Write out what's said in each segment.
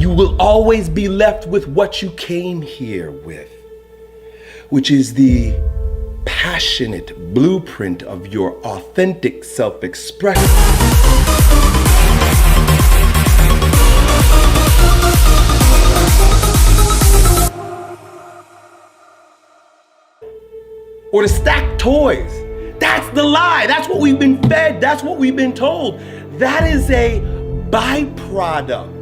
you will always be left with what you came here with, which is the passionate blueprint of your authentic self-expression. Or to stack toys. That's the lie. That's what we've been fed. That's what we've been told. That is a byproduct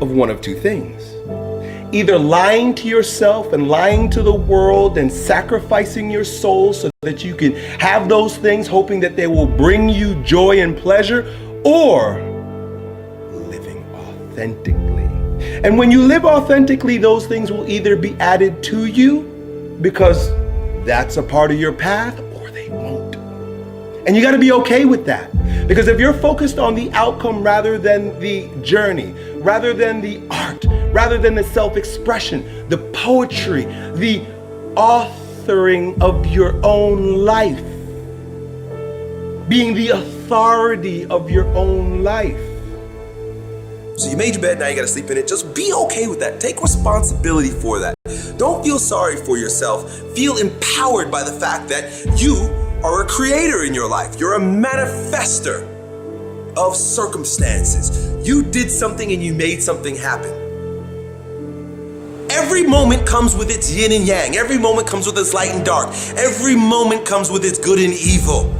of one of two things. Either lying to yourself and lying to the world and sacrificing your soul so that you can have those things, hoping that they will bring you joy and pleasure, or living authentically. And when you live authentically, those things will either be added to you because that's a part of your path, or they won't. And you got to be okay with that. Because if you're focused on the outcome rather than the journey, rather than the art, rather than the self-expression, the poetry, the authoring of your own life, being the authority of your own life. So you made your bed, now you gotta sleep in it. Just be okay with that. Take responsibility for that. Don't feel sorry for yourself. Feel empowered by the fact that you are a creator in your life. You're a manifester of circumstances. You did something and you made something happen. Every moment comes with its yin and yang. Every moment comes with its light and dark. Every moment comes with its good and evil.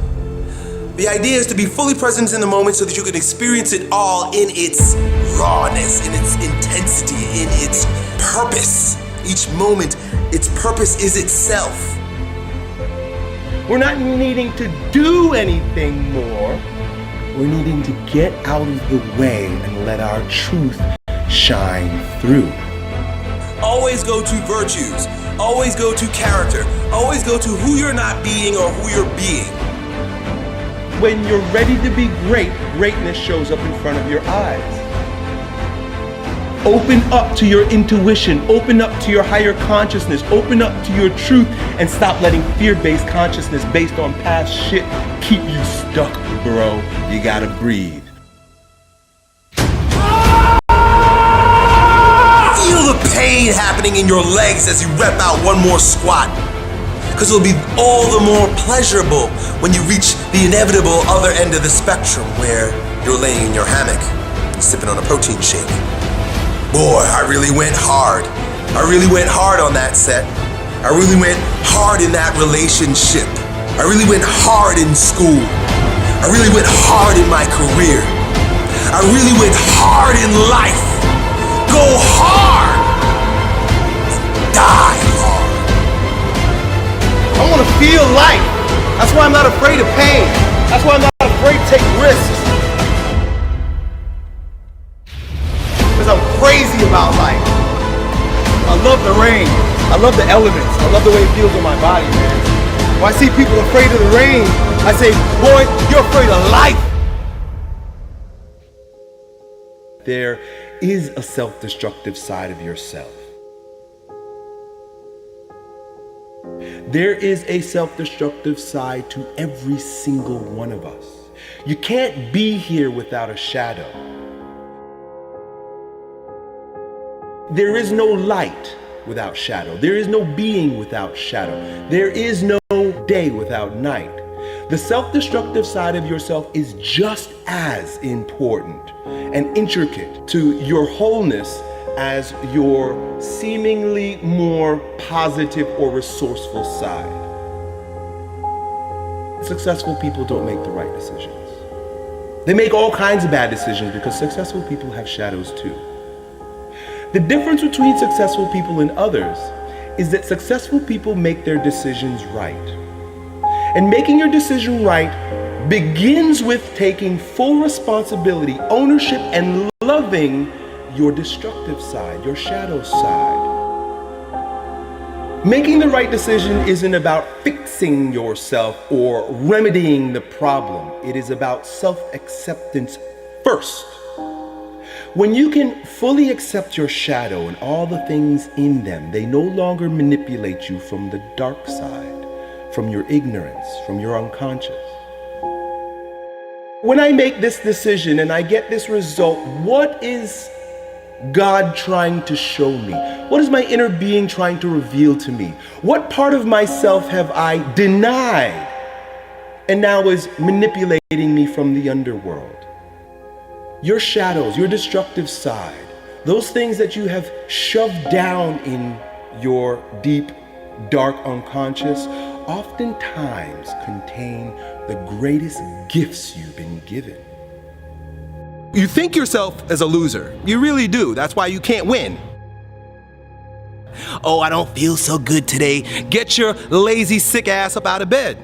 The idea is to be fully present in the moment so that you can experience it all in its rawness, in its intensity, in its purpose. Each moment, its purpose is itself. We're not needing to do anything more. We're needing to get out of the way and let our truth shine through. Always go to virtues. Always go to character. Always go to who you're not being or who you're being. When you're ready to be great, greatness shows up in front of your eyes. Open up to your intuition, open up to your higher consciousness, open up to your truth, and stop letting fear-based consciousness based on past shit keep you stuck, bro. You gotta breathe. Feel the pain happening in your legs as you rep out one more squat. Because it'll be all the more pleasurable when you reach the inevitable other end of the spectrum where you're laying in your hammock, sipping on a protein shake. Boy, I really went hard. I really went hard on that set. I really went hard in that relationship. I really went hard in school. I really went hard in my career. I really went hard in life. Go hard and die hard. I want to feel life. That's why I'm not afraid of pain. That's why I'm not afraid to take risks. Because I'm crazy about life. I love the rain. I love the elements. I love the way it feels on my body, man. When I see people afraid of the rain, I say, boy, you're afraid of life. There is a self-destructive side of yourself. There is a self-destructive side to every single one of us. You can't be here without a shadow. There is no light without shadow. There is no being without shadow. There is no day without night. The self-destructive side of yourself is just as important and intricate to your wholeness as your seemingly more positive or resourceful side. Successful people don't make the right decisions. They make all kinds of bad decisions because successful people have shadows too. The difference between successful people and others is that successful people make their decisions right. And making your decision right begins with taking full responsibility, ownership, and loving your destructive side, your shadow side. Making the right decision isn't about fixing yourself or remedying the problem. It is about self-acceptance first. When you can fully accept your shadow and all the things in them, they no longer manipulate you from the dark side, from your ignorance, from your unconscious. When I make this decision and I get this result, what is God trying to show me? What is my inner being trying to reveal to me? What part of myself have I denied and now is manipulating me from the underworld? Your shadows, your destructive side, those things that you have shoved down in your deep, dark unconscious, oftentimes contain the greatest gifts you've been given. You think yourself as a loser. You really do. That's why you can't win. Oh, I don't feel so good today. Get your lazy, sick ass up out of bed.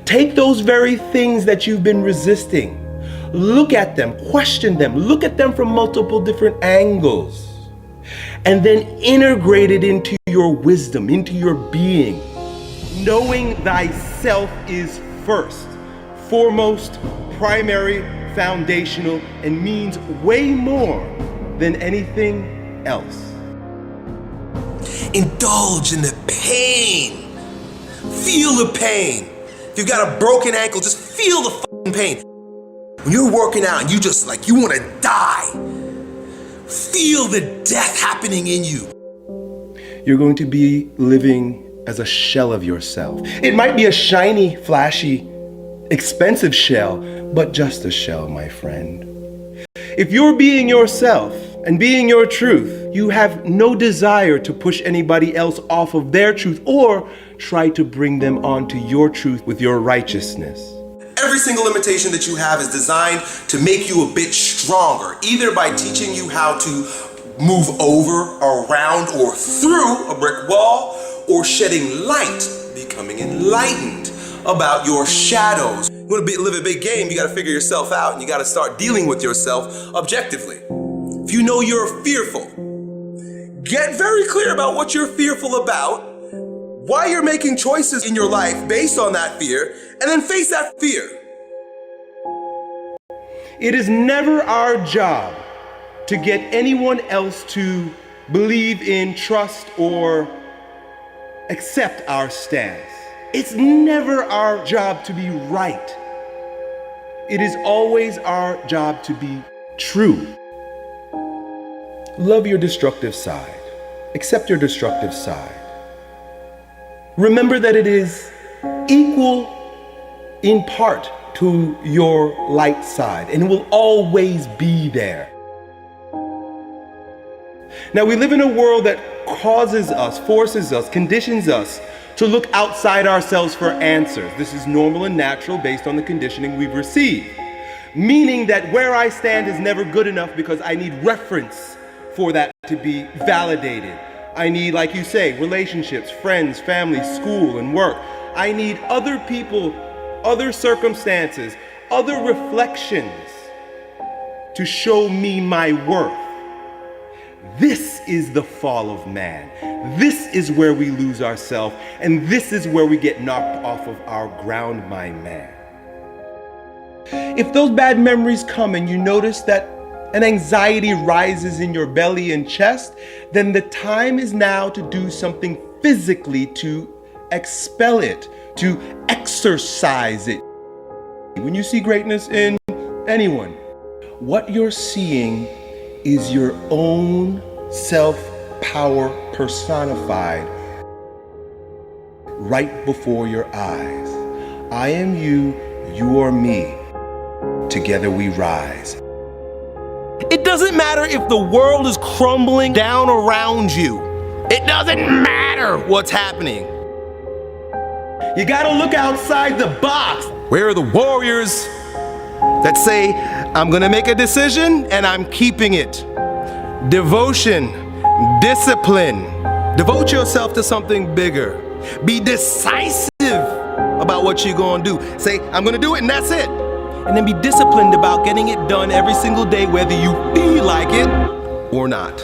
Take those very things that you've been resisting. Look at them, question them, look at them from multiple different angles, and then integrate it into your wisdom, into your being. Knowing thyself is first, foremost, primary, foundational, and means way more than anything else. Indulge in the pain. Feel the pain. If you've got a broken ankle, just feel the fucking pain. When you're working out and you want to die, feel the death happening in you. You're going to be living as a shell of yourself. It might be a shiny, flashy, expensive shell, but just a shell, my friend. If you're being yourself and being your truth, you have no desire to push anybody else off of their truth or try to bring them onto your truth with your righteousness. Every single limitation that you have is designed to make you a bit stronger, either by teaching you how to move over, around, or through a brick wall, or shedding light, becoming enlightened about your shadows. You want to live a big game, you got to figure yourself out, and you got to start dealing with yourself objectively. If you know you're fearful, get very clear about what you're fearful about, why you're making choices in your life based on that fear, and then face that fear. It is never our job to get anyone else to believe in, trust, or accept our stance. It's never our job to be right. It is always our job to be true. Love your destructive side. Accept your destructive side. Remember that it is equal in part to your light side, and it will always be there. Now, we live in a world that causes us, forces us, conditions us to look outside ourselves for answers. This is normal and natural based on the conditioning we've received. Meaning that where I stand is never good enough because I need reference for that to be validated. I need, like you say, relationships, friends, family, school, and work. I need other people, other circumstances, other reflections to show me my worth. This is the fall of man. This is where we lose ourselves, and this is where we get knocked off of our ground, my man. If those bad memories come and you notice that an anxiety rises in your belly and chest, then the time is now to do something physically to expel it, to exercise it. When you see greatness in anyone, what you're seeing is your own self-power personified right before your eyes. I am you, you are me. Together we rise. It doesn't matter if the world is crumbling down around you. It doesn't matter what's happening. You gotta look outside the box. Where are the warriors that say, I'm gonna make a decision and I'm keeping it? Devotion, discipline. Devote yourself to something bigger. Be decisive about what you're gonna do. Say, I'm gonna do it and that's it. And then be disciplined about getting it done every single day, whether you feel like it or not.